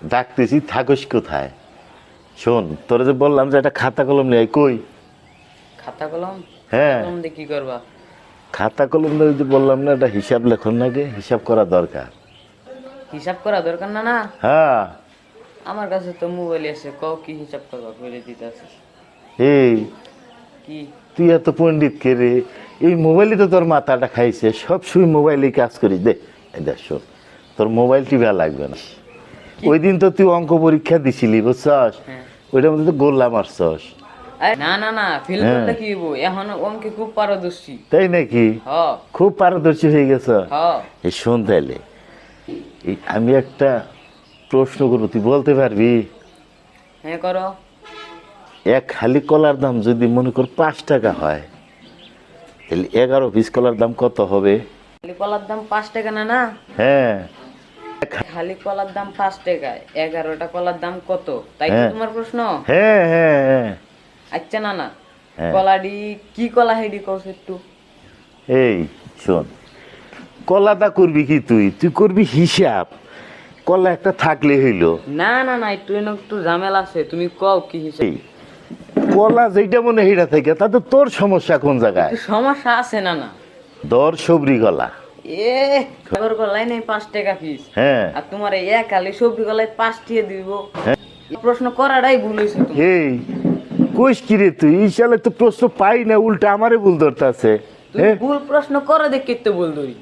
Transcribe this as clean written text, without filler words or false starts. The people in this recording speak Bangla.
ডাকতেছি, থাকস কোথায়? শোন, তোরা যে বললাম যে একটা খাতা কলম নিয়ে আয়, কই? খাতা কলম? হ্যাঁ, কলম দিয়ে কি করবা? খাতা কলম নিয়ে যে বললাম না, একটা হিসাব লেখন নাকি, হিসাব করা দরকার। হিসাব করা দরকার না না? হ্যাঁ। আমার কাছে তো মোবাইল আছে, কও কি হিসাব করবা, করে দিতেছি। এই, কি? তুই এত পণ্ডিত কে রে? এই মোবাইলই তো তোর মাথাটা খাইছে, সব সময় মোবাইলেই কাজ করিস। দে, এই দেখ শোন, তোর মোবাইল টিভা লাগবে না। কি? ওই দিন তো তুই অঙ্ক পরীক্ষা দিছিলি, বুঝছস? হ্যাঁ। ওইটার মধ্যে তো গোল্লা মারছস। না না না, ফেল হ্যাঁ। করলে কি হইব? এখন অঙ্কে খুব পারদর্শী। তাই নাকি? হ খুব পারদর্শী হয়ে গেছ। হ। এই শোন তাইলে, এই আমি একটা প্রশ্ন করবো, তুই বলতে পারবি? হ্যাঁ করো। এক খালি কলার দাম যদি মনে কর 5 টাকা হয়, তাহলে 11 পিস কলার দাম কত হবে? খালি কলার দাম 5 টাকা না না? হ্যাঁ। খালি কলার দাম 5 টাকায় 11টা কলার দাম কত, তাই তো হ্যাঁ তোমার প্রশ্ন? হ্যাঁ হ্যাঁ হ্যাঁ। আচ্ছা না না, হ্যাঁ। কলাডি কি কলা হেডি কস একটু। এই শোন, কলাটা করবি কি তুই? তুই করবি হিসাব। কলা একটা থাকলে হইলো। না না না, একটু একটু ঝামেলা আছে, তুমি কও কি হিসাব। এই কলা যেটা মনে হিরা থেকে, তাতে তোর সমস্যা কোন জায়গায়? একটু সমস্যা আছে না না? দর সবরি গলা। এ খবর গলাই নেই 5 টাকা পিস, হ্যাঁ। আর তোমার এই এক খালি সবজি গলায় 5 টাকা দিব? এই প্রশ্ন করাটাই ভুল হয়েছে তুমি। এই কইস কি রে তুই? এই সালে তো প্রশ্ন পাই না, উল্টা আমারে ভুল ধরতে আছে। তুমি ভুল প্রশ্ন করো দেখে তো ভুল ধরি।